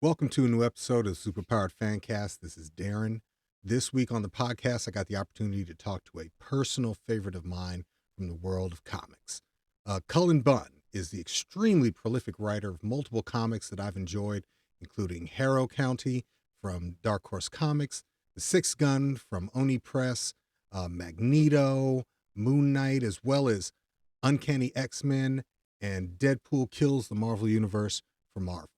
Welcome to a new episode of Superpowered Fancast. This is Darren. This week on the podcast, I got the opportunity to talk to a personal favorite of mine from the world of comics. Cullen Bunn is the extremely prolific writer of multiple comics that I've enjoyed, including Harrow County from Dark Horse Comics, The Sixth Gun from Oni Press, Magneto, Moon Knight, as well as Uncanny X-Men and Deadpool Kills the Marvel Universe for Marvel.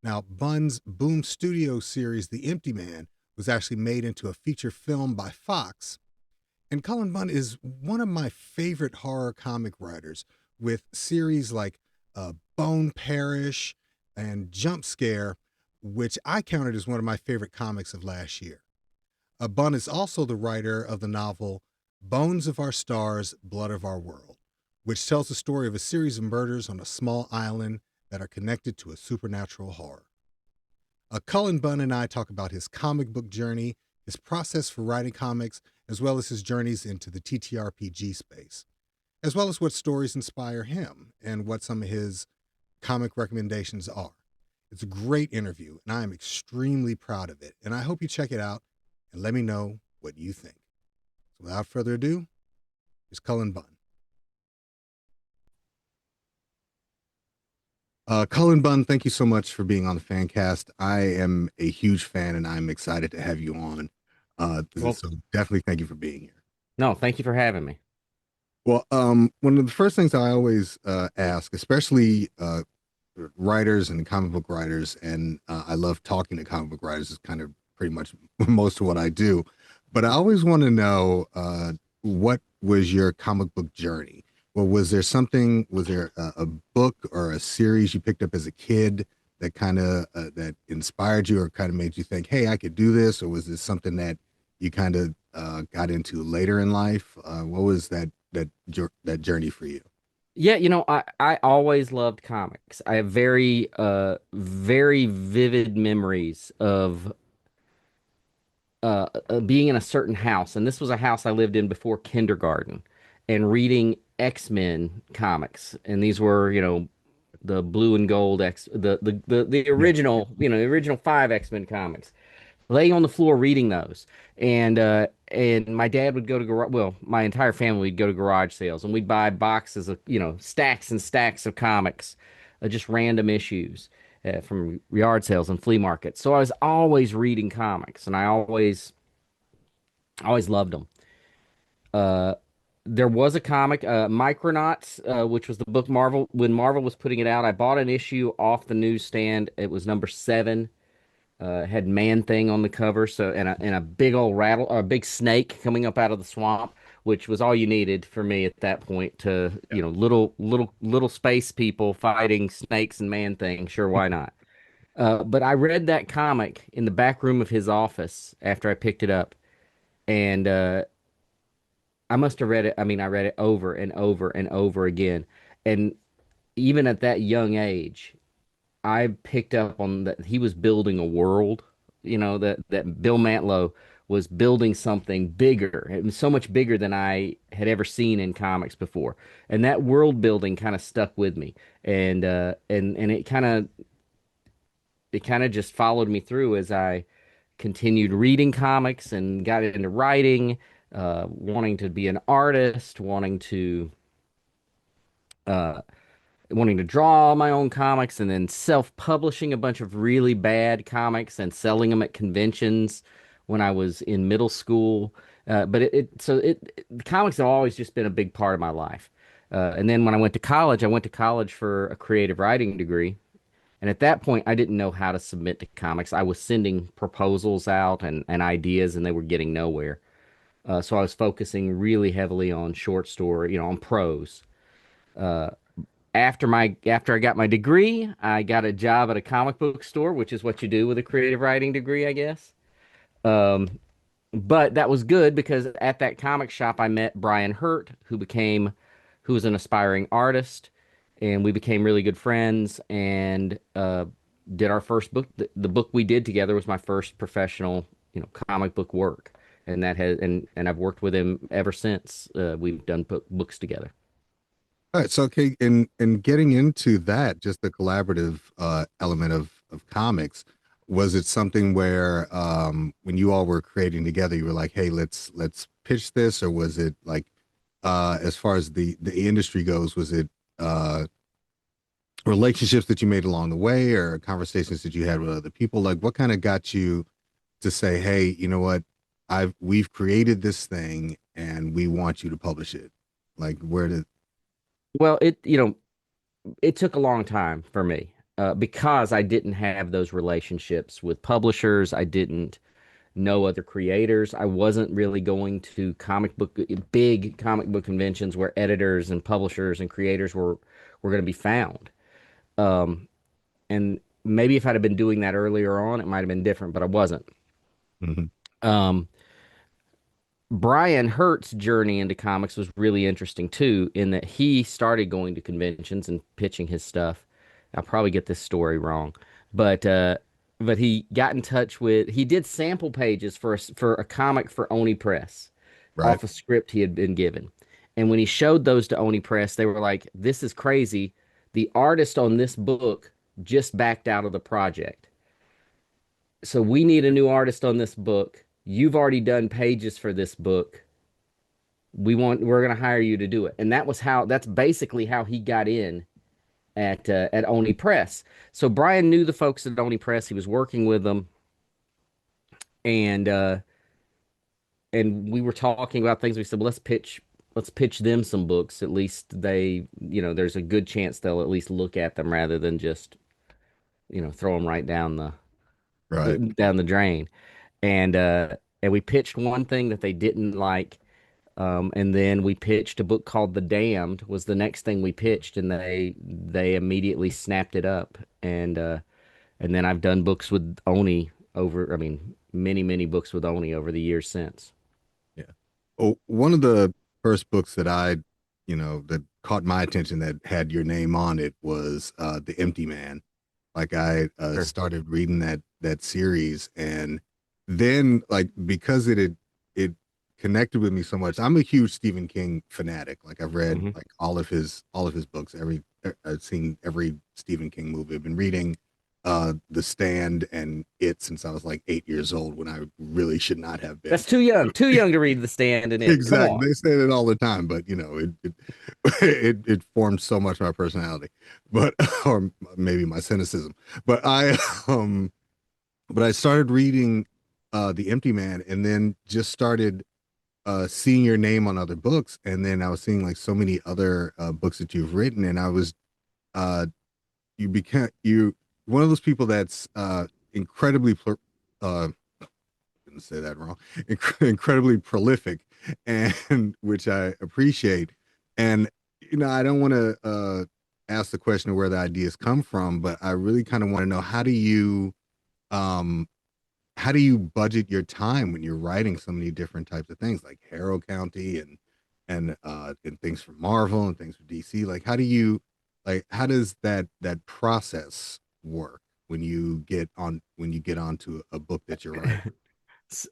Now, Bunn's Boom Studio series, The Empty Man, was actually made into a feature film by Fox. And Cullen Bunn is one of my favorite horror comic writers, with series like Bone Parish and Jump Scare, which I counted as one of my favorite comics of last year. Bunn is also the writer of the novel Bones of Our Stars, Blood of Our World, which tells the story of a series of murders on a small island that are connected to a supernatural horror. Cullen Bunn and I talk about his comic book journey, his process for writing comics, as well as his journeys into the TTRPG space, as well as what stories inspire him and what some of his comic recommendations are. It's a great interview, and I am extremely proud of it, and I hope you check it out and let me know what you think. So without further ado, here's Cullen Bunn. Cullen Bunn, thank you so much for being on the Fancast. I am a huge fan, and I'm excited to have you on. Well, So definitely thank you for being here. no, thank you for having me. Well, one of the first things I always ask, especially writers and comic book writers, and I love talking to comic book writers, is kind of pretty much most of what I do. But I always want to know what was your comic book journey? Well, was there a book or a series you picked up as a kid that kind of that inspired you or kind of made you think, hey, I could do this? Or was this something that you kind of got into later in life? What was that journey for you? Yeah, I always loved comics. I have very vivid memories of being in a certain house, and this was a house I lived in before kindergarten, and reading X-Men comics. And these were, the blue and gold the Yeah. original, the original five X-Men comics. Laying on the floor reading those. And my dad would go to garage, well, my entire family would go to garage sales, and we'd buy boxes of, stacks and stacks of comics, just random issues from yard sales and flea markets. So I was always reading comics, and I always loved them. Uh, there was a comic, Micronauts, which was the book Marvel. When Marvel was putting it out, I bought an issue off the newsstand. It was number 7. Had Man Thing on the cover, so and a big old rattle or a big snake coming up out of the swamp, which was all you needed for me at that point to, little space people fighting snakes and Man Thing. Sure, why not? But I read that comic in the back room of his office after I picked it up, and I must have read it. I mean, I read it over and over and over again, and even at that young age, I picked up on that he was building a world, that Bill Mantlo was building something bigger. It was so much bigger than I had ever seen in comics before. And that world building kind of stuck with me. And it kind of just followed me through as I continued reading comics and got into writing, wanting to be an artist, uh wanting to draw my own comics, and then self-publishing a bunch of really bad comics and selling them at conventions when I was in middle school. Comics have always just been a big part of my life. And then when I went to college for a creative writing degree. And at that point, I didn't know how to submit to comics. I was sending proposals out and ideas, and they were getting nowhere. So I was focusing really heavily on short story, on prose. Uh, after I got my degree, I got a job at a comic book store, which is what you do with a creative writing degree, I guess. Um, but that was good because at that comic shop I met Brian Hurt, who was an aspiring artist, and we became really good friends and did our first book. The book we did together was my first professional, comic book work, and and I've worked with him ever since. We've done books together. All right, so okay, in getting into that, just the collaborative element of comics. Was it something where when you all were creating together, you were like, "Hey, let's pitch this," or was it like, as far as the industry goes, was it uh, relationships that you made along the way, or conversations that you had with other people? Like, what kind of got you to say, "Hey, you know what? We've created this thing, and we want you to publish it." Like, where did Well, it took a long time for me because I didn't have those relationships with publishers. I didn't know other creators. I wasn't really going to big comic book conventions where editors and publishers and creators were going to be found. Um, and maybe if I'd have been doing that earlier on, it might have been different, but I wasn't. Mhm. Um, Brian Hurt's journey into comics was really interesting too, in that he started going to conventions and pitching his stuff. I'll probably get this story wrong, but he got in touch with he did sample pages for a comic for Oni Press right? off a script he had been given. And when he showed those to Oni Press, they were like, "This is crazy. The artist on this book just backed out of the project. So we need a new artist on this book. You've already done pages for this book. We're going to hire you to do it." And that's basically how he got in at Oni Press. So Brian knew the folks at Oni Press. He was working with them, and we were talking about things. We said, well, let's pitch them some books. At least there's a good chance they'll at least look at them rather than just throw them right Right. down the drain. And we pitched one thing that they didn't like. And then we pitched a book called The Damned was the next thing we pitched, and they immediately snapped it up. And then I've done books with Oni I mean, many books with Oni over the years since. Yeah. Oh, one of the first books that that caught my attention that had your name on it was The Empty Man. Like I Sure. started reading that series, and then like because it connected with me so much. I'm a huge Stephen King fanatic. Like I've read Hmm. like all of his books. I've seen every Stephen King movie. I've been reading The Stand and It since I was like 8 years old when I really should not have been. That's too young to read The Stand in it. Come Exactly. on. They say that all the time, but it formed so much of my personality, but or maybe my cynicism. But um I started reading The Empty Man, and then just started seeing your name on other books, and then I was seeing like so many other books that you've written, and I was uh you became you one of those people that's incredibly didn't say that wrong, incredibly prolific, and which I appreciate. And I don't want to ask the question of where the ideas come from, but I really kind of want to know um how do you budget your time when you're writing so many different types of things like Harrow County and things from Marvel and things from DC? Like how does that process work when you get onto a book that you're writing?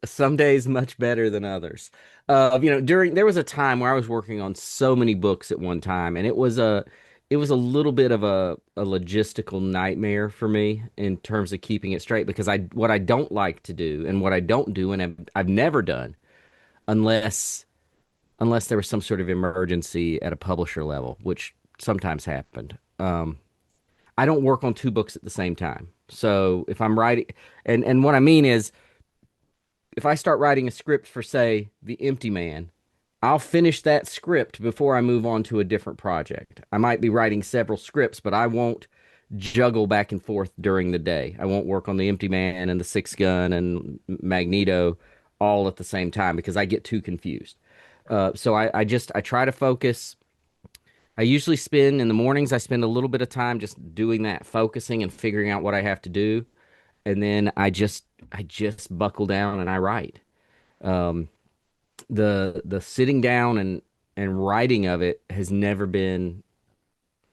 Some days much better than others. There was a time where I was working on so many books at one time, and it was a little bit of a logistical nightmare for me in terms of keeping it straight because I what I don't like to do and what I don't do and I've never done unless there was some sort of emergency at a publisher level, which sometimes happened. I don't work on two books at the same time. So if I'm writing, and what I mean is if I start writing a script for, say, The Empty Man, I'll finish that script before I move on to a different project. I might be writing several scripts, but I won't juggle back and forth during the day. I won't work on The Empty Man and The Six Gun and Magneto all at the same time because I get too confused. So I try to focus. I usually spend in the mornings, I spend a little bit of time just doing that, focusing and figuring out what I have to do. And then I just buckle down and I write. Um, the sitting down and writing of it has never been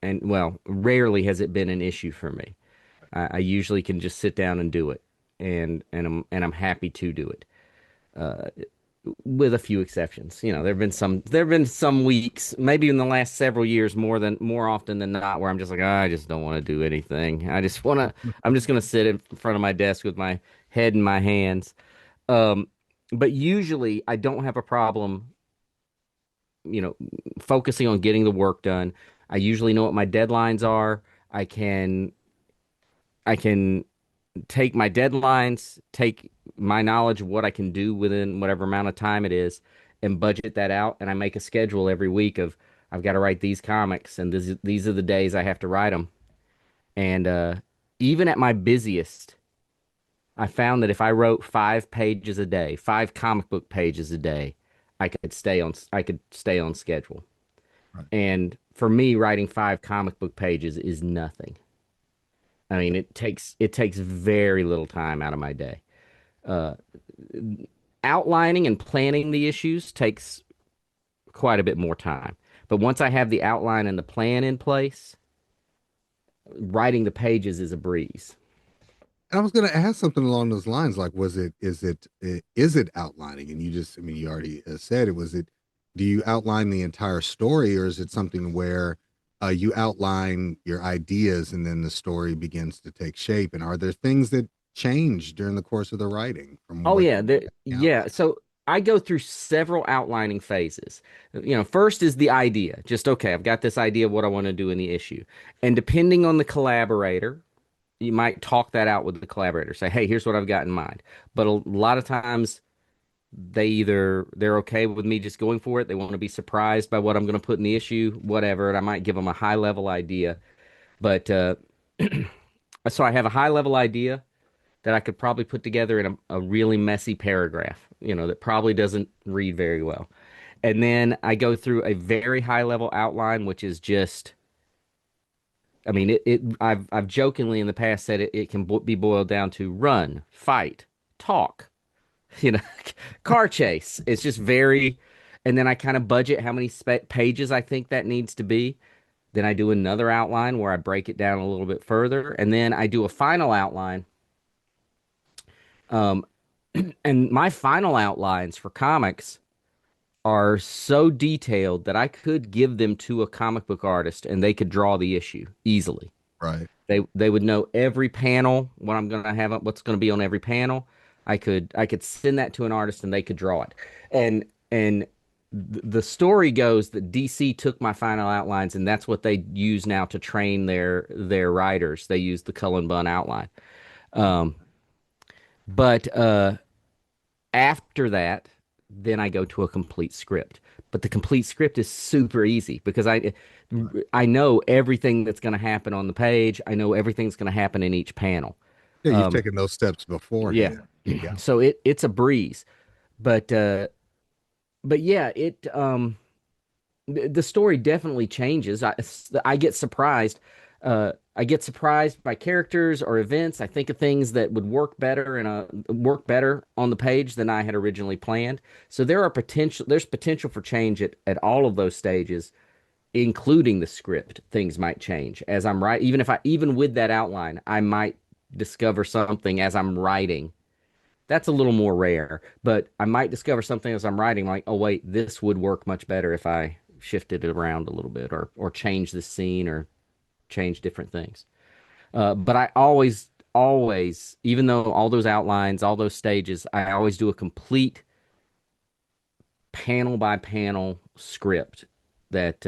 and well, rarely has it been an issue for me. I usually can just sit down and do it, and I'm happy to do it. with a few exceptions. There have been some weeks, maybe in the last several years, more often than not, where I'm just like, "Ah, I just don't want to do anything. I'm just gonna sit in front of my desk with my head in my hands." Um, but usually I don't have a problem, you know, focusing on getting the work done. I usually know what my deadlines are. I can I can take my deadlines, take my knowledge of what I can do within whatever amount of time it is, and budget that out. And I make a schedule every week of I've got to write these comics, and these are the days I have to write them. And even at my busiest, I found that if I wrote 5 pages a day, 5 comic book pages a day, I could stay on schedule. Right. And for me, writing 5 comic book pages is nothing. I mean, it takes very little time out of my day. Uh, Outlining and planning the issues takes quite a bit more time. But once I have the outline and the plan in place, writing the pages is a breeze. I was going to ask something along those lines. Like, is it outlining? And you just, I mean, you already said it. Do you outline the entire story, or is it something where you outline your ideas and then the story begins to take shape? And are there things that change during the course of the writing from Oh what yeah, you outline? yeah. So I go through several outlining phases. First is the idea. Just okay, I've got this idea of what I want to do in the issue. And depending on the collaborator, you might talk that out with the collaborator. Say, "Hey, here's what I've got in mind." But a lot of times they're okay with me just going for it. They want to be surprised by what I'm going to put in the issue, whatever, and I might give them a high level idea. But so I have a high level idea that I could probably put together in a really messy paragraph, that probably doesn't read very well. And then I go through a very high level outline, which is just, I mean, I've jokingly in the past said it can be boiled down to run, fight, talk, you know, car chase. It's just very, and then I kind of budget how many pages I think that needs to be. Then I do another outline where I break it down a little bit further, and then I do a final outline. Um, and my final outlines for comics are so detailed that I could give them to a comic book artist and they could draw the issue easily. Right. They would know every panel, what I'm going to have, what's going to be on every panel. I could send that to an artist and they could draw it. And the story goes that DC took my final outlines and that's what they use now to train their writers. They use the Cullen Bunn outline. Um, but after that, then I go to a complete script. But the complete script is super easy because Right. I know everything that's going to happen on the page. I know everything that's going to happen in each panel. Yeah, you've Um, taken those steps yeah. beforehand. Yeah. So it's a breeze. But but yeah, the story definitely changes. I get surprised. I get surprised by characters or events. I think of things that would work better on the page than I had originally planned. So there's potential for change at all of those stages, including the script. Things might change as I'm writing. Even with that outline, I might discover something as I'm writing. That's a little more rare, but I might discover something as I'm writing, like, oh wait, this would work much better if I shifted it around a little bit, or change the scene, or change different things. But I always, even though all those outlines, all those stages, I always do a complete panel by panel script that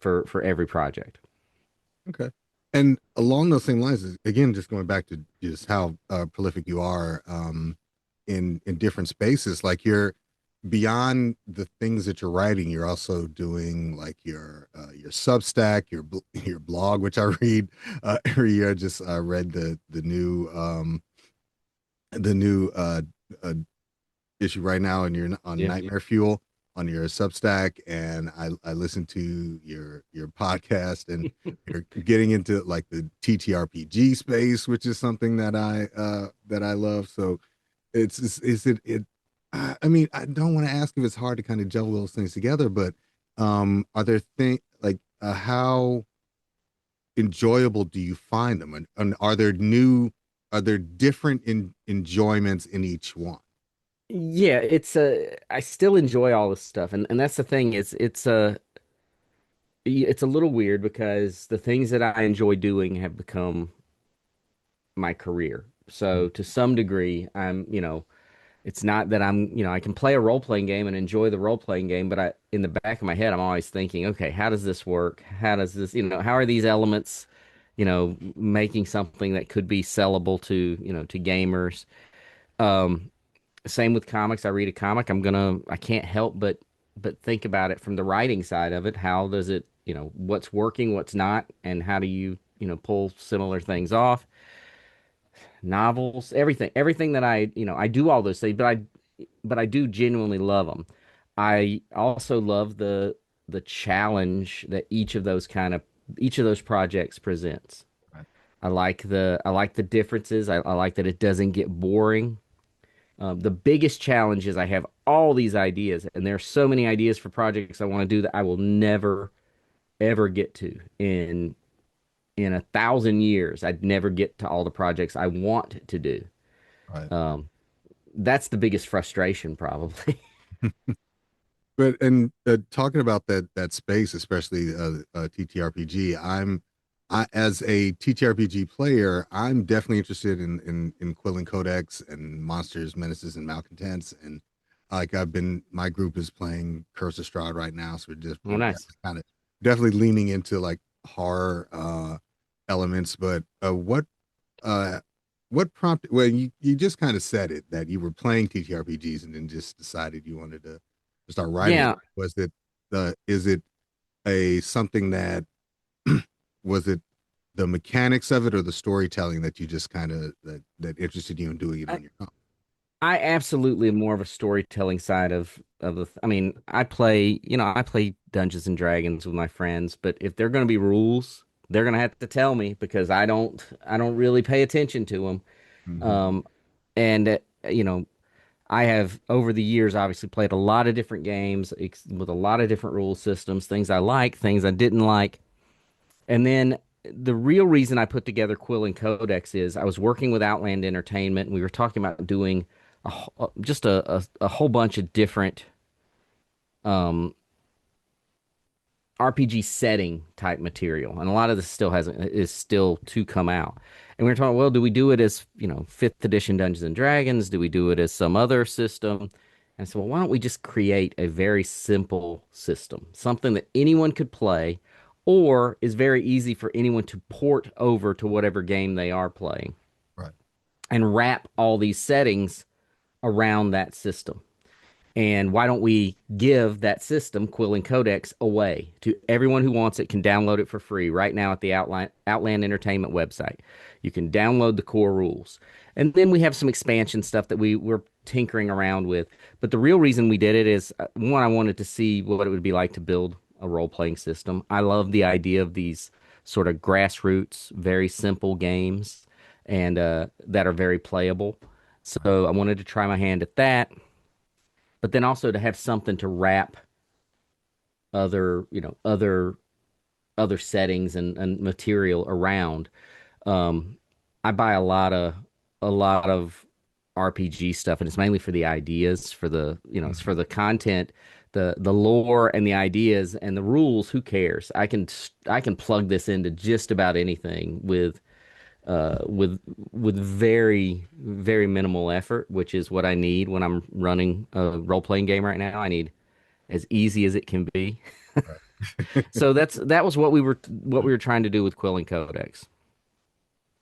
for every project. Okay. And along those same lines, again, just going back to just how prolific you are in different spaces, like you're beyond the things that you're writing, you're also doing like your Substack, your blog, which I read every year. I just read the new uh, issue right now, and you're on Yeah. Nightmare Fuel on your Substack, and I listen to your podcast, and you're getting into like the TTRPG space, which is something that I love. So is it I mean, I don't want to ask if it's hard to kind of juggle those things together, but are there things like how enjoyable do you find them, and are there different enjoyments in each one? Yeah, I still enjoy all this stuff, and that's the thing is it's a little weird because the things that I enjoy doing have become my career. So to some degree, it's not that I can play a role-playing game and enjoy the role-playing game, but in the back of my head, I'm always thinking, okay, how does this work? How does this, how are these elements, making something that could be sellable to gamers? Um, Same with comics. I read a comic, I can't help but think about it from the writing side of it. How does it, what's working, what's not, and how do you, pull similar things off? Novels, everything that I do all those things, but I do genuinely love them. I also love the challenge that each of those projects presents. Right. I like the differences. I like that it doesn't get boring. The biggest challenge is I have all these ideas, and there are so many ideas for projects I want to do that I will never ever get to in 1,000 years. I'd never get to all the projects I want to do. Right. Um, that's the biggest frustration, probably. But and talking about that space, especially TTRPG, I as a TTRPG player, I'm definitely interested in Quill Codex and Monsters, Menaces, and Malcontents, and like my group is playing Curse of Strahd right now, so Oh, we're nice. kind of definitely leaning into like horror elements. But uh what prompted? Well, you just kind of said it that you were playing TTRPGs and then just decided you wanted to start writing it. Yeah, Was it is it a something that was it the mechanics of it or the storytelling that you just kind of that interested you in doing it I, on your own? I absolutely am more of a storytelling side of I mean, I play Dungeons and Dragons with my friends, but if they're going to be rules, they're going to have to tell me because I don't really pay attention to them. Mm-hmm. Um, and I have over the years obviously played a lot of different games with a lot of different rule systems, things I like, things I didn't like. And then the real reason I put together Quill and Codex is I was working with Outland Entertainment, and we were talking about doing just a whole bunch of different um, RPG setting type material, and a lot of this still hasn't is still to come out. And we were talking, well, do we do it as fifth edition Dungeons and Dragons? Do we do it as some other system? And I said, well, why don't we just create a very simple system, something that anyone could play, or is very easy for anyone to port over to whatever game they are playing, Right. and wrap all these settings around that system. And why don't we give that system, Quill and Codex, away to everyone who wants it can download it for free right now at the Outland Entertainment website. You can download the core rules. And then we have some expansion stuff that we were tinkering around with. But the real reason we did it is one, I wanted to see what it would be like to build a role playing system. I love the idea of these sort of grassroots, very simple games and that are very playable. Right. So I wanted to try my hand at that, but then also to have something to wrap other settings and material around. Um, I buy a lot of RPG stuff, and it's mainly for the ideas, it's Mhm. for the content, the lore and the ideas and the rules. Who cares? I can plug this into just about anything with very very minimal effort, which is what I need when I'm running a role playing game right now. I need as easy as it can be. Right. So that was what we were trying to do with Quill and Codex.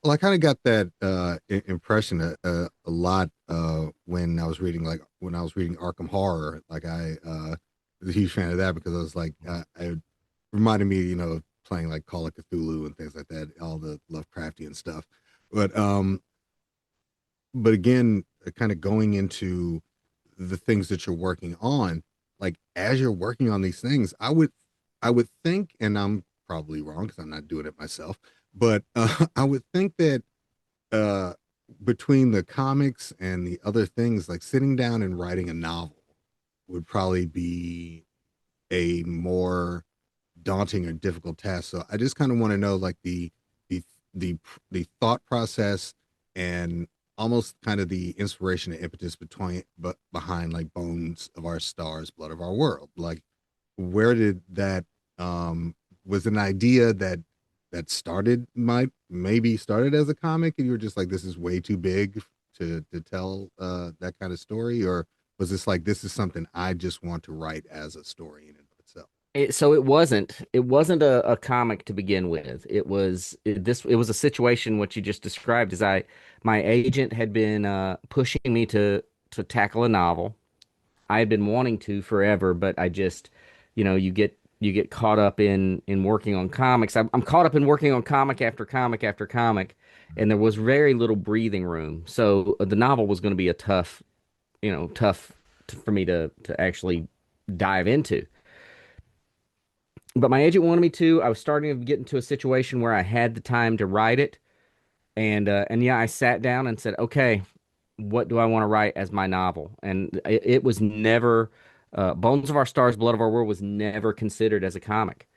Well, I kind of got that impression a lot when I was reading Arkham Horror. Like I was a huge fan of that because I was like it reminded me, of playing like Call of Cthulhu and things like that, all the Lovecraftian stuff. But again, kind of going into the things that you're working on, like as you're working on these things, I would think, and I'm probably wrong because I'm not doing it myself, but I would think that uh between the comics and the other things, like sitting down and writing a novel would probably be a more daunting or difficult task. So I just kind of want to know like the the thought process and almost kind of the inspiration and impetus between but behind like Bones of Our Stars, Blood of Our World. Like, where did that was an idea that started might maybe started as a comic and you were just like, this is way too big to tell that kind of story, or was this like, this is something I just want to write as a story in and of itself? So it wasn't a comic to begin with. It was a situation what you just described. Is I My agent had been pushing me to tackle a novel. I had been wanting to forever, but I just, you get caught up in working on comics. I'm caught up in working on comic after comic after comic, and there was very little breathing room. So the novel was going to be a tough for me to actually dive into. But my agent wanted me to. I was starting to get into a situation where I had the time to write it, and yeah, I sat down and said, okay, what do I want to write as my novel? And it was never Bones of Our Stars, Blood of Our World was never considered as a comic.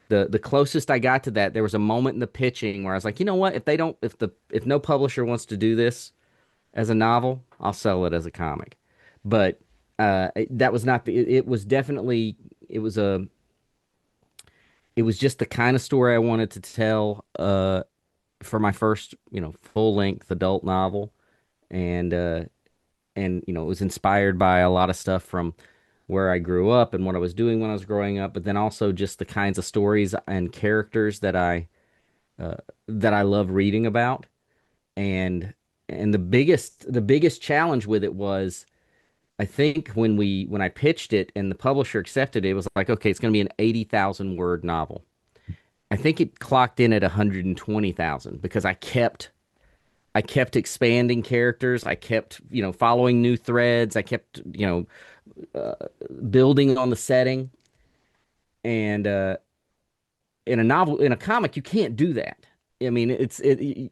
The closest I got to that, there was a moment in the pitching where I was like, you know what? If no publisher wants to do this as a novel, I'll sell it as a comic. But that was not it was definitely it was a it was just the kind of story I wanted to tell for my first, full length adult novel. And it was inspired by a lot of stuff from where I grew up and what I was doing when I was growing up, but then also just the kinds of stories and characters uh, that I love reading about. And the biggest challenge with it was, I think when I pitched it and the publisher accepted it, it was like, okay, it's going to be an 80,000 word novel. I think it clocked in at 120,000 because I kept expanding characters. I kept, following new threads. I kept, building on the setting. And in a novel, in a comic, you can't do that. I mean,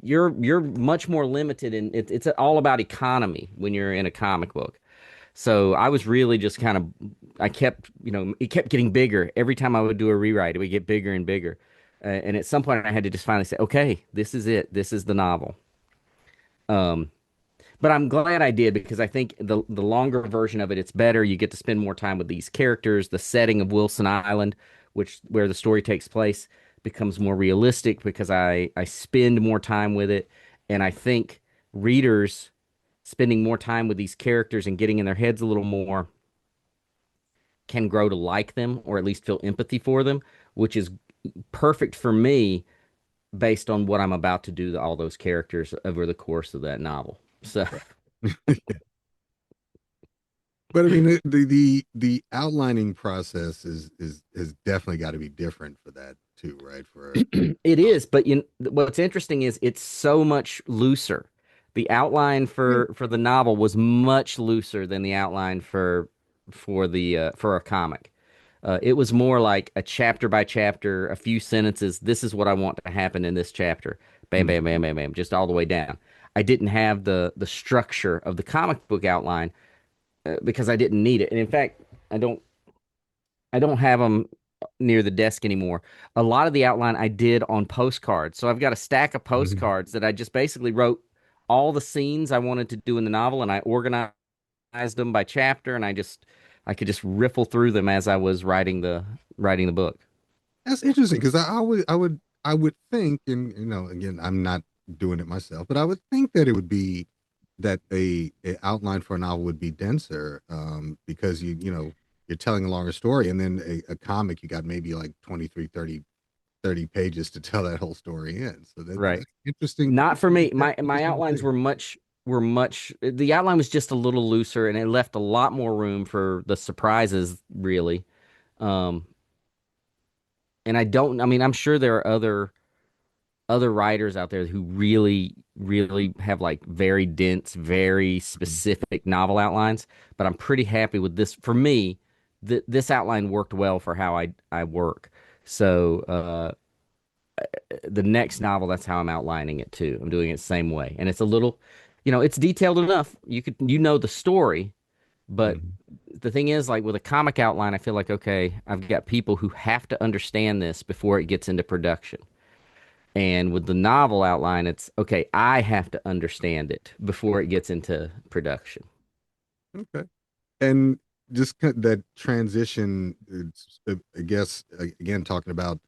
you're much more limited, and it's all about economy when you're in a comic book. So I was really just kind of, I kept, it kept getting bigger. Every time I would do a rewrite, it would get bigger and bigger. And at some point, I had to just finally say, okay, this is it. This is the novel. Um, But I'm glad I did because I think the longer version of it, it's better. You get to spend more time with these characters. The setting of Wilson Island, which where the story takes place, becomes more realistic because I spend more time with it, and I think readers spending more time with these characters and getting in their heads a little more can grow to like them or at least feel empathy for them, which is perfect for me based on what I'm about to do to all those characters over the course of that novel. So. But I mean, the outlining process is definitely got to be different for that too, right? For It is, but what's interesting is it's so much looser. The outline yeah. for the novel was much looser than the outline for a comic. It was more like a chapter by chapter, a few sentences. This is what I want to happen in this chapter. Bam, bam, bam, bam, bam, just all the way down. I didn't have the structure of the comic book outline because I didn't need it. And in fact, I don't I don't have them near the desk anymore. A lot of the outline I did on postcards. So I've got a stack of Mhm. postcards that I just basically wrote all the scenes I wanted to do in the novel, and I organized them by chapter, and I could just riffle through them as I was writing the book. That's interesting because I would think, and again, I'm not doing it myself, but I would think that it would be that a outline for a novel would be denser, because you're telling a longer story, and then a comic you got maybe like 23, 30 pages to tell that whole story in. So Right. that's interesting. Not for me. My Interesting to outlines think. were much the outline was just a little looser and it left a lot more room for the surprises, really. Um, and I mean, I'm sure there are other writers out there who really, really have like very dense, very specific novel outlines, but I'm pretty happy with this. For me, this outline worked well for how I work. So the next novel, that's how I'm outlining it too. I'm doing it the same way, and it's a little, it's detailed enough. You know the story, but Mhm. the thing is, like with a comic outline, I feel like okay, I've got people who have to understand this before it gets into production. And with the novel outline, it's okay, I have to understand it before it gets into production. Okay. And just that transition, I guess, again, talking about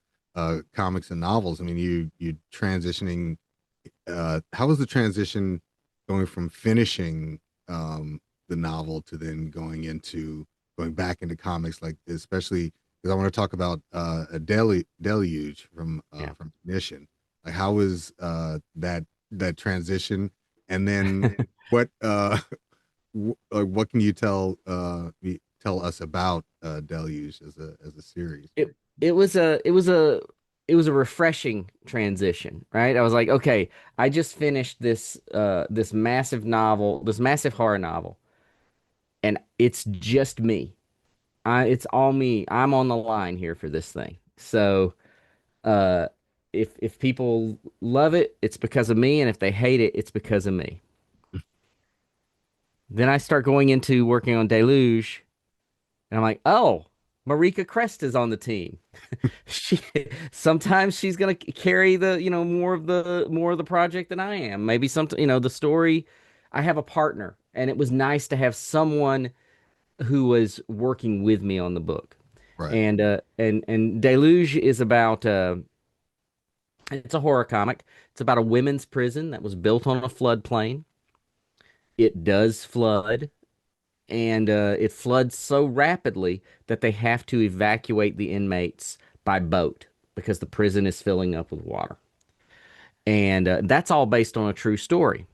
comics and novels. I mean, you transitioning. How was the transition going from finishing the novel to then going back into comics, like especially because I want to talk about a deluge Yeah. from Ignition. Like, how was that transition, and then what what can you tell us about Deluge as a series? It it was a it was a it was a refreshing transition, right? I was like, okay, I just finished this massive novel, this massive horror novel, and it's just me. It's all me. I'm on the line here for this thing. So, uh, if people love it, it's because of me, and if they hate it, it's because of me. Then I start going into working on Deluge, and I'm like, oh, Marika Crest is on the team. She sometimes she's gonna carry the, more of the project than I am. Maybe the story. I have a partner, and it was nice to have someone who was working with me on the book. Right, And Deluge is about it's a horror comic. It's about a women's prison that was built on a floodplain. It does flood, and it floods so rapidly that they have to evacuate the inmates by boat because the prison is filling up with water. And that's all based on a true story.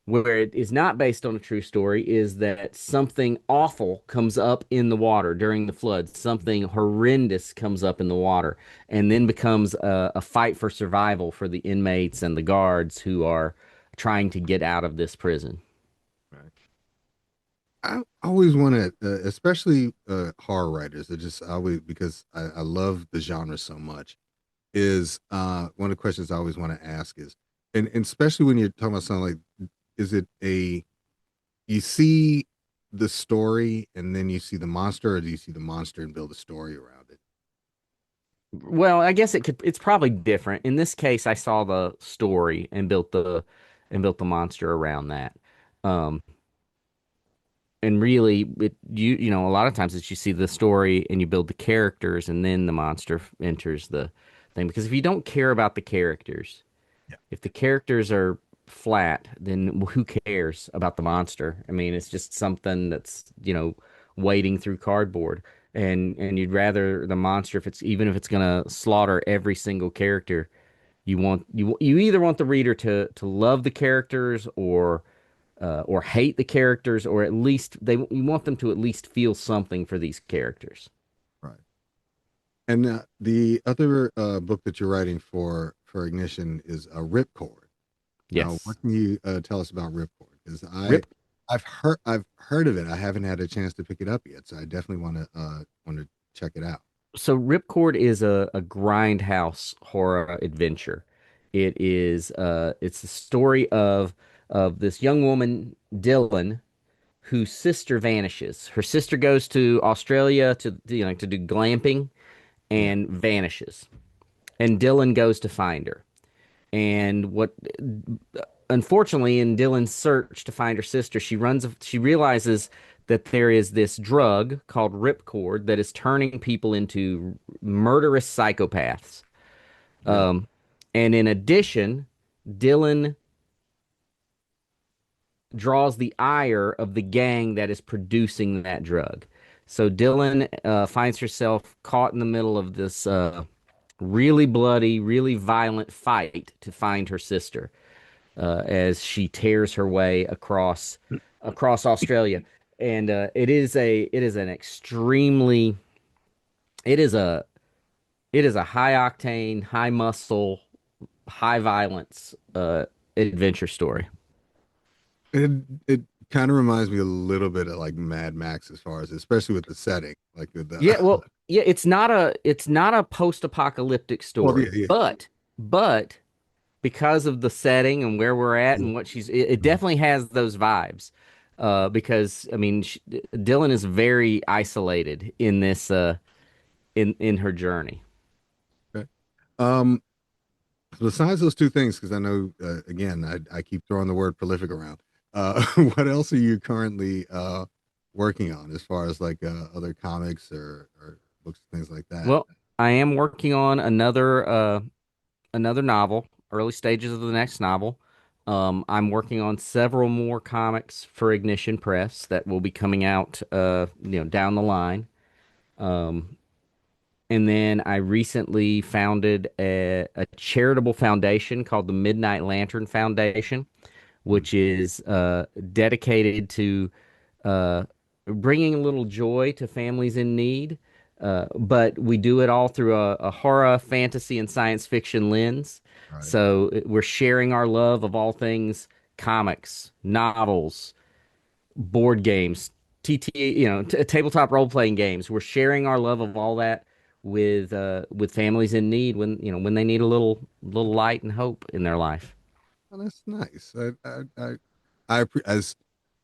Where it is not based on a true story is that something awful comes up in the water during the flood. Something horrendous comes up in the water and then becomes a fight for survival for the inmates and the guards who are trying to get out of this prison. right. I always want to, especially horror writers. It just always because I love the genre so much. Is one of the questions I always want to ask is, and especially when you're talking about something like, is it a you see the story and then you see the monster, or do you see the monster and build a story around it? Well, I guess it's probably different. In this case, I saw the story and built the monster around that. Um, and really a lot of times it's you see the story and you build the characters and then the monster enters the thing, because if you don't care about the characters, Yeah. if the characters are flat, then who cares about the monster? I mean, it's just something that's wading through cardboard, and you'd rather the monster, if it's gonna slaughter every single character, you either want the reader to love the characters or hate the characters, or at least you want them to at least feel something for these characters. Right. And the other book that you're writing for Ignition is a Ripcord. Now, Yes. what can you tell us about Ripcord? Because Rip. I've heard of it. I haven't had a chance to pick it up yet, so I definitely want to check it out. So Ripcord is a grindhouse horror adventure. It's the story of this young woman, Dylan, whose sister vanishes. Her sister goes to Australia to do glamping Yeah, and vanishes. And Dylan goes to find her. And what unfortunately, in Dylan's search to find her sister, she realizes that there is this drug called Ripcord that is turning people into murderous psychopaths. really. And in addition, Dylan draws the ire of the gang that is producing that drug. So Dylan finds herself caught in the middle of this really bloody, really violent fight to find her sister, as she tears her way across Australia. And it is an extremely it is a it is a high octane, high muscle, high violence adventure story. It kind of reminds me a little bit of like Mad Max as far as, especially with the setting, like with the Yeah, well, yeah, it's not a post-apocalyptic well, story, but because of the setting and where we're at yeah. and it definitely has those vibes. Because I mean, Dylan is very isolated in this in her journey. Okay. Um, Besides those two things, because I know, again, I keep throwing the word prolific around. What else are you currently working on as far as like other comics or books, things like that? Well, I am working on another novel, early stages of the next novel. I'm working on several more comics for Ignition Press that will be coming out, down the line. Um, and then I recently founded a charitable foundation called the Midnight Lantern Foundation, Mm, which is dedicated to uh, bringing a little joy to families in need. But we do it all through a horror, fantasy, and science fiction lens. right. So we're sharing our love of all things comics, novels, board games, tabletop role playing games. We're sharing our love of all that with families in need when they need a little light and hope in their life. Well, that's nice.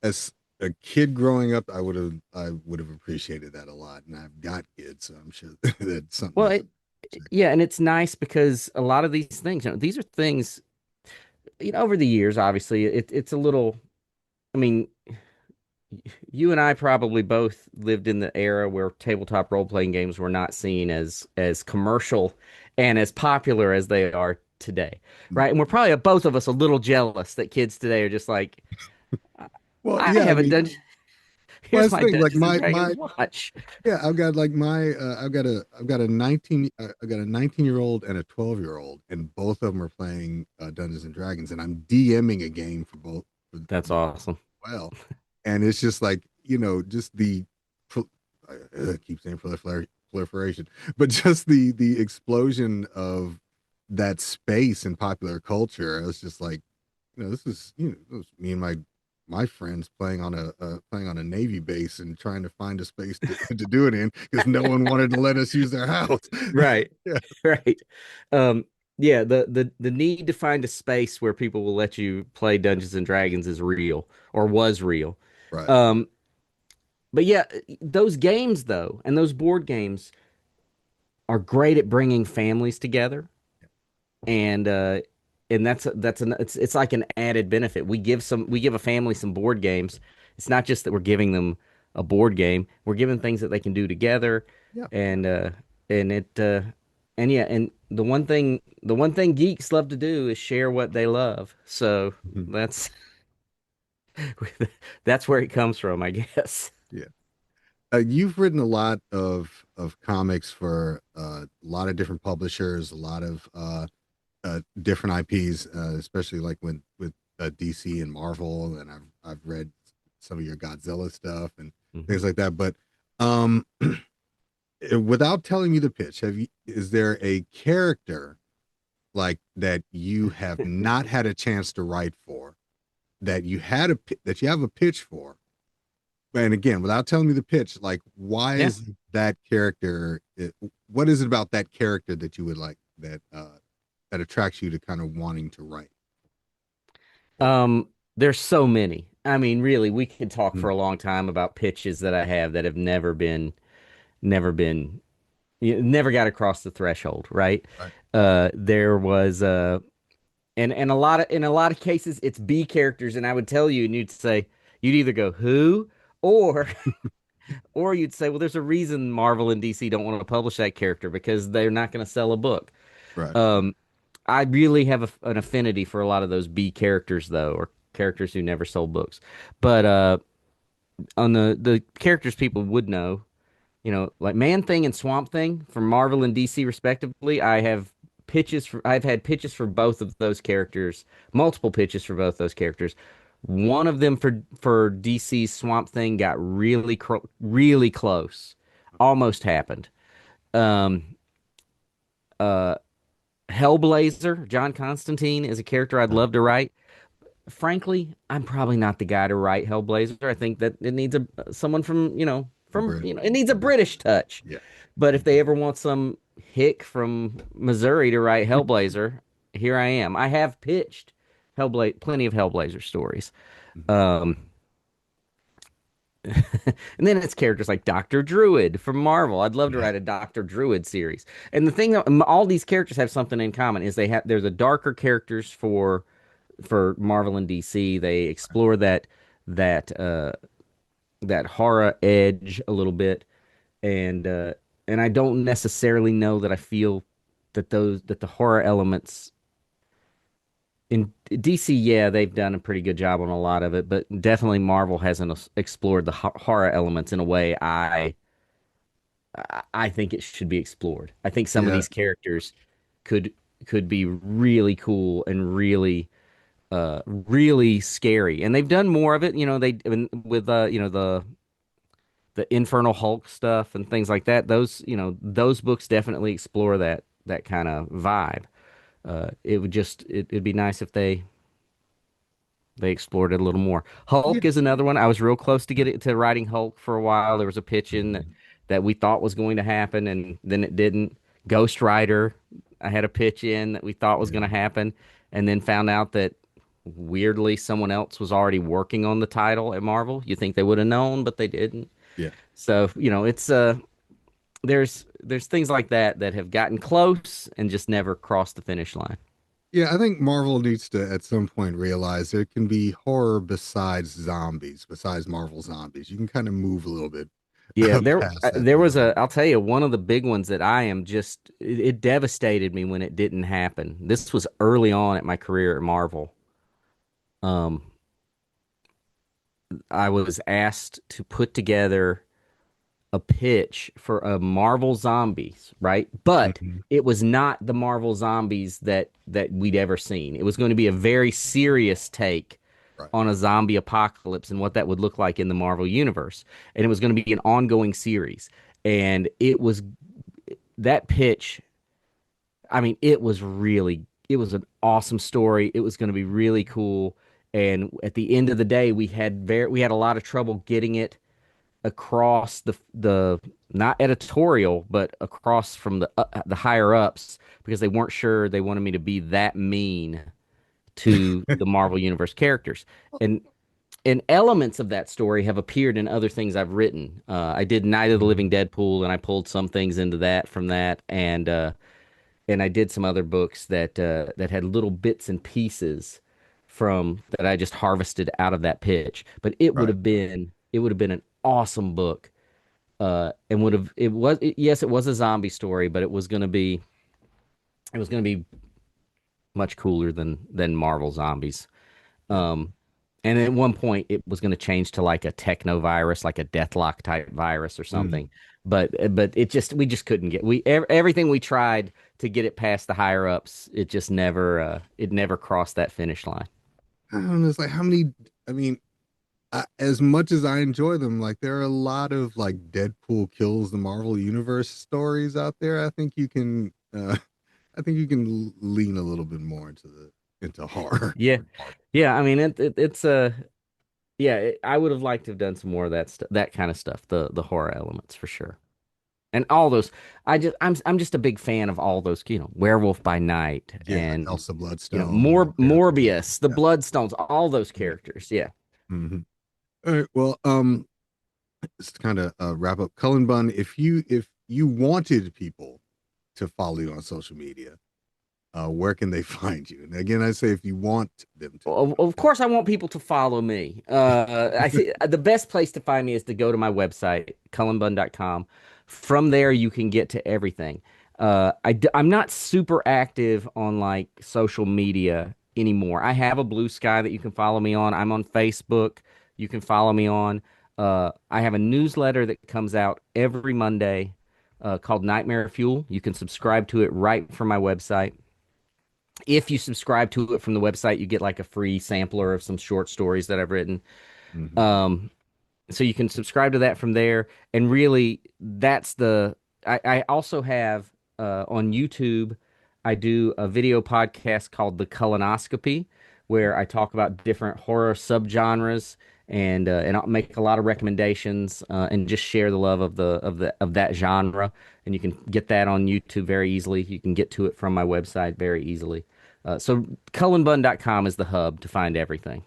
As a kid growing up, I would have appreciated that a lot, and I've got kids, so I'm sure that's something Well, that. yeah, and it's nice because a lot of these things, these are things, over the years, obviously, it's a little, I mean, you and I probably both lived in the era where tabletop role-playing games were not seen as commercial and as popular as they are today, right? And we're probably both of us a little jealous that kids today are just like, Well, I yeah, I haven't mean, done, well, here's that's my the thing. Like Dungeons and Dragons watch. yeah, I've got like I've got a 19-year-old and a 12-year-old, and both of them are playing Dungeons and Dragons, and I'm DMing a game for both for That's them awesome. as well, and it's just like just the I keep saying proliferation, but just the explosion of that space in popular culture. It's just like this is it was me and my friends playing on a Navy base and trying to find a space to do it in because no one wanted to let us use their house. Right. Yeah, Right. Um, yeah, the need to find a space where people will let you play Dungeons and Dragons is real or was real. right. Um, but yeah, those games though, and those board games are great at bringing families together, and it's like an added benefit. We give a family some board games. It's not just that we're giving them a board game. We're giving things that they can do together, Yeah. and and it and yeah, and the one thing geeks love to do is share what they love. So Mhm. that's that's where it comes from, I guess. Yeah. You've written a lot of comics for a lot of different publishers, a lot of different IPs, especially like with DC and Marvel, and I've read some of your Godzilla stuff and Mhm. things like that. But um, without telling me the pitch, is there a character like that you have not had a chance to write for that you have a pitch for? And again, without telling me the pitch, like why Yeah. is that character? What is it about that character that you would like that attracts you to kind of wanting to write for? There's so many. I mean, really, we could talk for Mm, a long time about pitches that I have that have never been, never got across the threshold, right? right, There was and in a lot of cases it's B characters, and I would tell you, and you'd either go who, or or you'd say, well, there's a reason Marvel and DC don't want to publish that character because they're not going to sell a book. right, Um, I really have an affinity for a lot of those B characters, though, or characters who never sold books. But on the characters people would know, like Man Thing and Swamp Thing from Marvel and DC respectively, I've had pitches for both of those characters, multiple pitches for both those characters. One of them for DC's Swamp Thing got really close, almost happened. Um, uh, Hellblazer, John Constantine is a character I'd right. love to write. Frankly, I'm probably not the guy to write Hellblazer. I think that it needs someone Brit, it needs a British touch. yeah. But if they ever want some hick from Missouri to write Hellblazer, here I am. I have pitched plenty of Hellblazer stories. Mhm. Um, And then it's characters like Dr. Druid from Marvel. I'd love to Yeah. write a Dr. Druid series. And the thing that all these characters have something in common is there's a darker characters for Marvel and DC. They explore that that horror edge a little bit, and uh, and I don't necessarily know that I feel that the horror elements in DC, yeah, they've done a pretty good job on a lot of it, but definitely Marvel hasn't explored the horror elements in a way I think it should be explored. I think some of Yeah. these characters could could be really cool and really scary. And they've done more of it, with the Infernal Hulk stuff and things like that. Those books definitely explore that kind of vibe. It'd be nice if they explored it a little more. Yeah. Hulk is another one. I was real close to get it to writing Hulk for a while. There was a pitch in Mhm. that we thought was going to happen, and then it didn't. Ghost Rider, I had a pitch in that we thought was Yeah. going to happen, and then found out that weirdly someone else was already working on the title at Marvel. You think they would have known, but they didn't. Yeah. So, it's there's things like that that have gotten close and just never crossed the finish line. Yeah, I think Marvel needs to at some point realize there can be horror besides zombies, besides Marvel zombies. You can kind of move a little bit Yeah, past that there was boundary. I'll tell you, one of the big ones that it devastated me when it didn't happen. This was early on at my career at Marvel. Um, I was asked to put together a pitch for a Marvel Zombies, right? But Mhm. it was not the Marvel Zombies that we'd ever seen. It was going to be a very serious take Right. on a zombie apocalypse and what that would look like in the Marvel universe. And it was going to be an ongoing series. And it was that pitch, I mean, it was an awesome story. It was going to be really cool. And at the end of the day, we had a lot of trouble getting it across the not editorial, but across from the higher ups because they weren't sure they wanted me to be that mean to the Marvel Universe characters. And and elements of that story have appeared in other things I've written. I did Night of the Mhm. Living Deadpool, and I pulled some things into that from that, and I did some other books that had little bits and pieces from that I just harvested out of that pitch. But Right. it would have been an awesome book. And would have it was it, yes, it was a zombie story, but it was going to be much cooler than Marvel zombies. Yeah. Um, and at one point, it was going to change to like a techno virus, like a Deathlock type virus or something. Mm. But we just couldn't get everything we tried to get it past the higher ups. It never crossed that finish line. I don't know. It's like how many? I mean, as much as I enjoy them, like there are a lot of like Deadpool kills the Marvel Universe stories out there. I think you can lean a little bit more into horror. Yeah, yeah. I mean, it's yeah. I would have liked to have done some more of that kind of stuff. The horror elements for sure. And all those, I'm just a big fan of all those, Werewolf by Night Yeah, and Elsa Bloodstone, Daredevil. Morbius, the Yeah, Bloodstones, all those yeah. characters. Yeah. Hmm. All right. Well, just to kind of wrap up, Cullen Bunn, if you wanted people to follow you on social media, where can they find you? And again, I say if you want them to. Of course, I want people to follow me. I think the best place to find me is to go to my website, cullenbunn.com. From there, you can get to everything. I'm not super active on like social media anymore. I have a Blue Sky that you can follow me on. I'm on Facebook. You can follow me on. I have a newsletter that comes out every Monday called Nightmare Fuel. You can subscribe to it right from my website. If you subscribe to it from the website, you get like a free sampler of some short stories that I've written. Hmm. Um, so you can subscribe to that from there. And really, I also have on YouTube, I do a video podcast called The Colonoscopy, where I talk about different horror subgenres and I'll make a lot of recommendations and just share the love of that genre. And you can get that on YouTube very easily. You can get to it from my website very easily. So cullenbun.com is the hub to find everything.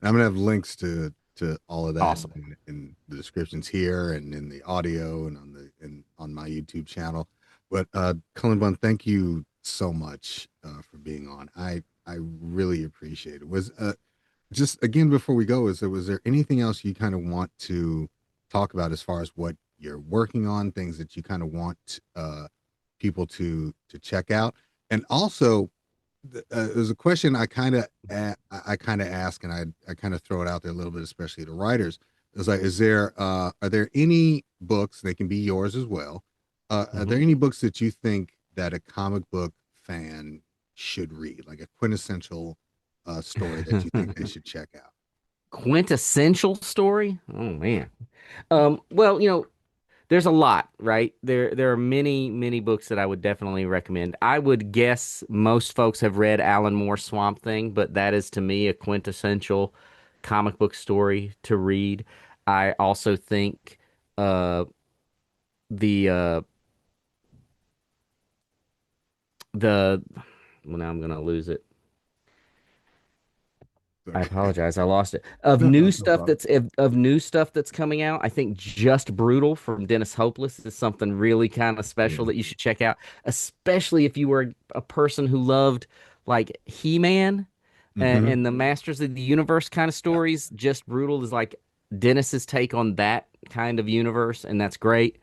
I'm gonna have links to to all of that Awesome. in the descriptions here and in the audio and on my YouTube channel. But Cullen Bunn, thank you so much for being on. I really appreciate it. Was just again before we go, was there anything else you kind of want to talk about as far as what you're working on, things that you kind of want people to check out, and also there's a question I kind of ask, and I kind of throw it out there a little bit, especially to writers. Is like, are there any books, they can be yours as well? Are there any books that you think that a comic book fan should read, like a quintessential story that you think they should check out? Quintessential story? Oh man. Well, there's a lot, right? There are many books that I would definitely recommend. I would guess most folks have read Alan Moore's Swamp Thing, but that is to me a quintessential comic book story to read. I also think uh the the well, now I'm gonna lose it. I Okay. apologize. I lost it. Of No, new no, no stuff problem. of new stuff that's coming out, I think Just Brutal from Dennis Hopeless is something really kind of special that you should check out, especially if you were a person who loved like He-Man Mm-hmm. and the Masters of the Universe kind of Yeah. stories. Just Brutal is like Dennis's take on that kind of universe, and that's great.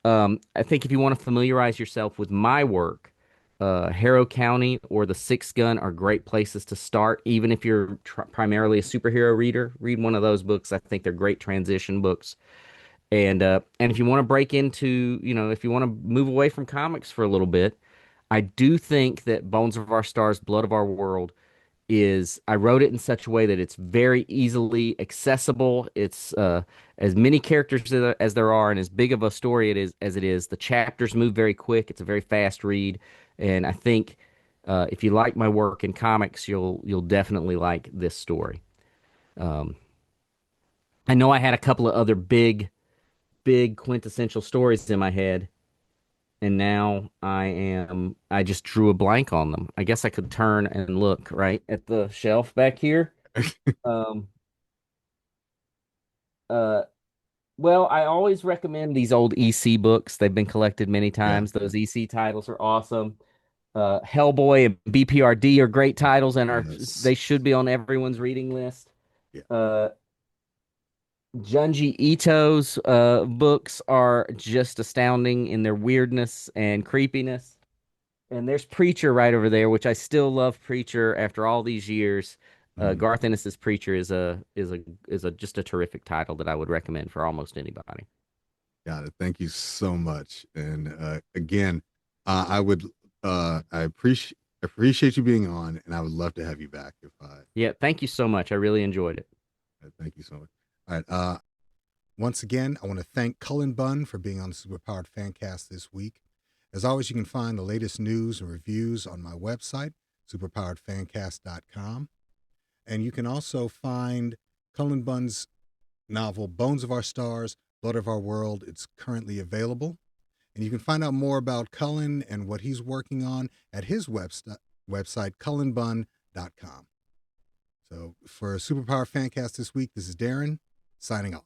I think if you want to familiarize yourself with my work, Harrow County or The Sixth Gun are great places to start. Even if you're primarily a superhero reader, read one of those books. I think they're great transition books. And if you want to break into, if you want to move away from comics for a little bit, I do think that Bones of Our Stars, Blood of Our World is I wrote it in such a way that it's very easily accessible. It's as many characters as there are, and as big of a story it is as it is. The chapters move very quick. It's a very fast read, and I think if you like my work in comics, you'll definitely like this story. Um, I know I had a couple of other big quintessential stories in my head, and now I just drew a blank on them. I guess I could turn and look right at the shelf back here. Um, uh, well, I always recommend these old EC books. They've been collected many Yeah. times. Those EC titles are awesome. Hellboy and BPRD are great titles and are Yes. they should be on everyone's reading list. Yeah. Uh, Junji Ito's books are just astounding in their weirdness and creepiness. And there's Preacher right over there, which I still love Preacher after all these years. Mhm. Garth Ennis's Preacher is a just a terrific title that I would recommend for almost anybody. Got it. Thank you so much. And again, I would I appreciate you being on, and I would love to have you back if I. Yeah, thank you so much. I really enjoyed it. Thank you so much. All right. Once again, I want to thank Cullen Bunn for being on the Superpowered Fancast this week. As always, you can find the latest news and reviews on my website, superpoweredfancast.com. And you can also find Cullen Bunn's novel, Bones of Our Stars, Blood of Our World. It's currently available. And you can find out more about Cullen and what he's working on at his website, cullenbunn.com. So for Superpower Fancast this week, this is Darren signing off.